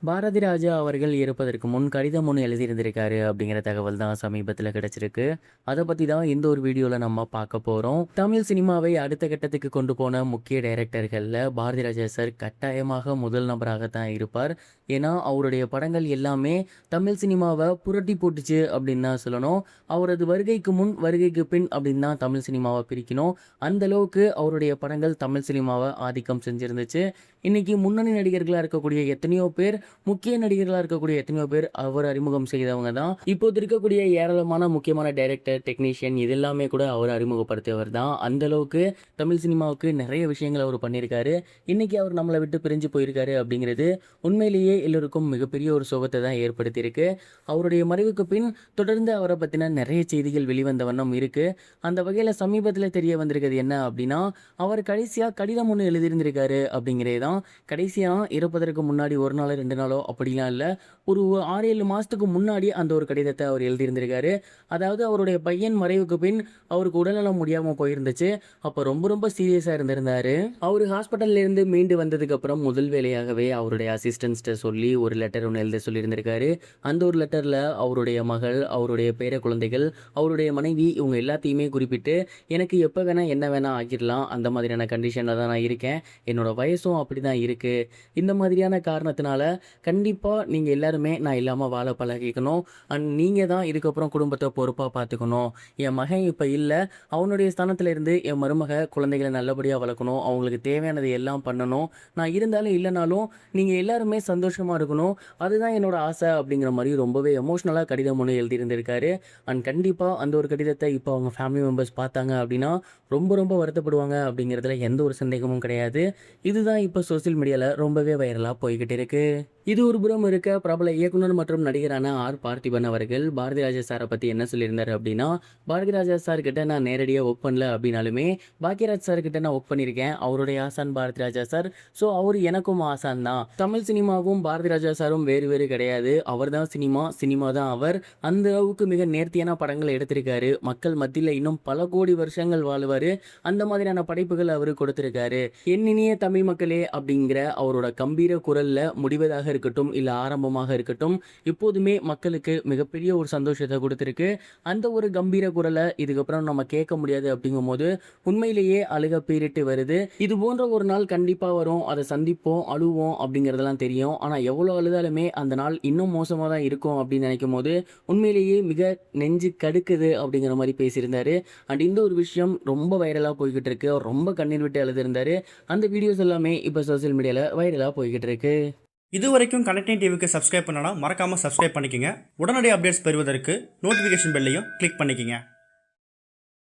பாரதி ராஜா அவர்கள் இறப்பதற்கு முன் கடிதம் ஒன்று எழுதியிருந்திருக்காரு அப்படிங்கிற தகவல் தான் சமீபத்தில் கிடைச்சிருக்கு. அதை பற்றி தான் இந்த ஒரு வீடியோவில் நம்ம பார்க்க போகிறோம். தமிழ் சினிமாவை அடுத்த கட்டத்துக்கு கொண்டு போன முக்கிய டைரக்டர்களில் பாரதி ராஜா சார் கட்டாயமாக முதல் நபராக தான் இருப்பார். ஏன்னா அவருடைய படங்கள் எல்லாமே தமிழ் சினிமாவை புரட்டி போட்டுச்சு அப்படின்னு தான் சொல்லணும். அவரது வருகைக்கு முன் வருகைக்கு பின் அப்படின்னு தான் தமிழ் சினிமாவை பிரிக்கணும். அந்த அளவுக்கு அவருடைய படங்கள் தமிழ் சினிமாவை ஆதிக்கம் செஞ்சிருந்துச்சு. இன்னைக்கு முன்னணி நடிகர்களாக இருக்கக்கூடிய எத்தனையோ பேர், முக்கிய நடிகர்களாக இருக்கக்கூடிய எத்தனையோ பேர் அவர் அறிமுகம் செய்தவங்க தான். இப்போது இருக்கக்கூடிய ஏராளமான முக்கியமான டைரக்டர், டெக்னீஷியன் இதெல்லாமே கூட அவர் அறிமுகப்படுத்தியவர் தான். அந்த அளவுக்கு தமிழ் சினிமாவுக்கு நிறைய விஷயங்கள் அவர் பண்ணியிருக்காரு. இன்னைக்கு அவர் நம்மளை விட்டு பிரிஞ்சு போயிருக்காரு அப்படிங்கிறது உண்மையிலேயே எல்லோருக்கும் மிகப்பெரிய ஒரு சோகத்தை தான் ஏற்படுத்தியிருக்கு. அவருடைய மறைவுக்கு பின் தொடர்ந்து அவரை பற்றின நிறைய செய்திகள் வெளிவந்த வண்ணம் இருக்கு. அந்த வகையில் சமீபத்தில் தெரிய வந்திருக்கிறது என்ன அப்படின்னா, அவர் கடைசியாக கடிதம் ஒன்று எழுதியிருந்திருக்காரு அப்படிங்கிறே தான். கடைசியாக இறப்பதற்கு முன்னாடி ஒரு நாளோ 2 நாளோ அப்படிலாம் இல்லை, ஒரு 6-7 மாதத்துக்கு முன்னாடி அந்த ஒரு கடிதத்தை அவர் எழுதியிருந்திருக்காரு. அதாவது அவருடைய பையன் மறைவுக்கு பின் அவருக்கு உடல்நலம் முடியாமல் போயிருந்துச்சு. அப்போ ரொம்ப ரொம்ப சீரியஸாக இருந்திருந்தார். அவர் ஹாஸ்பிட்டல்லேருந்து மீண்டு வந்ததுக்கப்புறம் முதல் வேலையாகவே அவருடைய அசிஸ்டன்ஸ்ட்டை சொல்லி ஒரு லெட்டர் ஒன்று எழுத சொல்லியிருந்திருக்காரு. அந்த ஒரு லெட்டரில் அவருடைய மகள், அவருடைய பேர குழந்தைகள், அவருடைய மனைவி இவங்க எல்லாத்தையுமே குறிப்பிட்டு, எனக்கு எப்போ வேணால் என்ன வேணால் ஆக்கிடலாம், அந்த மாதிரியான கண்டிஷனில் தான் நான் இருக்கேன், என்னோடய வயசும் அப்படி தான் இருக்குது, இந்த மாதிரியான காரணத்தினால கண்டிப்பாக நீங்கள் எல்லாருமே நான் இல்லாமல் வாழ பழகிக்கணும். அண்ட் நீங்கள் தான் இதுக்கப்புறம் குடும்பத்தை பொறுப்பாக பார்த்துக்கணும். என் மகன் இப்போ இல்லை, அவனுடைய ஸ்தானத்தில் இருந்து என் மருமக குழந்தைகளை நல்லபடியாக வளர்க்கணும், அவங்களுக்கு தேவையானதை எல்லாம் பண்ணணும். நான் இருந்தாலும் இல்லைனாலும் நீங்கள் எல்லாருமே சந்தோஷமாக இருக்கணும், அதுதான் என்னோட ஆசை அப்படிங்கிற மாதிரி ரொம்பவே எமோஷ்னலாக கடிதம் ஒன்று எழுதியிருந்திருக்காரு. அண்ட் கண்டிப்பாக அந்த ஒரு கடிதத்தை இப்போ அவங்க ஃபேமிலி மெம்பர்ஸ் பார்த்தாங்க அப்படின்னா ரொம்ப ரொம்ப வருத்தப்படுவாங்க அப்படிங்கிறதுல எந்த ஒரு சந்தேகமும் கிடையாது. இதுதான் இப்போ சோசியல் மீடியாவில் ரொம்பவே வைரலாக போய்கிட்டு இருக்கு. இது ஒரு புறம் இருக்க, பிரபல இயக்குனர் மற்றும் நடிகரான ஆர் பார்த்திபன் அவர்கள் பாரதி ராஜா சாரை பற்றி என்ன சொல்லியிருந்தார் அப்படின்னா, பாரதி ராஜா சார் கிட்ட நான் நேரடியாக ஒர்க் பண்ணல அப்படின்னாலுமே பாக்யராஜ் சார் கிட்ட நான் ஒர்க் பண்ணியிருக்கேன். அவருடைய ஆசான் பாரதி ராஜா சார். ஸோ அவர் எனக்கும் ஆசான் தான். தமிழ் சினிமாவும் பாரதி ராஜா சாரும் வேறு வேறு கிடையாது. அவர் தான் சினிமா, சினிமா தான் அவர். அந்த அளவுக்கு மிக நேர்த்தியான படங்களை எடுத்திருக்காரு. மக்கள் மத்தியில் இன்னும் பல கோடி வருஷங்கள் வாழுவார். அந்த மாதிரியான படைப்புகள் அவர் கொடுத்திருக்காரு. என் இனிய தமிழ் மக்களே அப்படிங்கிற அவரோட கம்பீர குரலில் முடிவதாக இருக்கட்டும், இல்லை ஆரம்பமாக இருக்கட்டும், இப்போதுமே மக்களுக்கு மிகப்பெரிய ஒரு சந்தோஷத்தை கொடுத்துருக்கு. அந்த ஒரு கம்பீர குரலை இதுக்கப்புறம் நம்ம கேட்க முடியாது அப்படிங்கும் போது உண்மையிலேயே அழுக பீரிட்டு வருது. இது போன்ற ஒரு நாள் கண்டிப்பாக வரும், அதை சந்திப்போம், அழுவோம் அப்படிங்கிறதெல்லாம் தெரியும். ஆனால் எவ்வளோ அழுதாலுமே அந்த நாள் இன்னும் மோசமாக தான் இருக்கும் அப்படின்னு நினைக்கும் போது உண்மையிலேயே மிக நெஞ்சு கடுக்குது அப்படிங்கிற மாதிரி பேசியிருந்தாரு. அண்ட் இந்த ஒரு விஷயம் ரொம்ப வைரலாக போய்கிட்டு இருக்கு. அவர் ரொம்ப கண்ணீர் விட்டு எழுதியிருந்தாரு. அந்த வீடியோஸ் எல்லாமே இப்போ சோசியல் மீடியாவில் வைரலாக போய்கிட்டு இருக்கு. இது வரைக்கும் கனெக்டிங் டிவிக்கு சப்ஸ்கிரைப் பண்ணனா மறக்காமல் சப்ஸ்கிரைப் பண்ணிக்கங்க. உடனடி அப்டேட்ஸ் பெறுவதற்கு நோட்டிஃபிகேஷன் பெல்லையும் கிளிக் பண்ணிக்கங்க.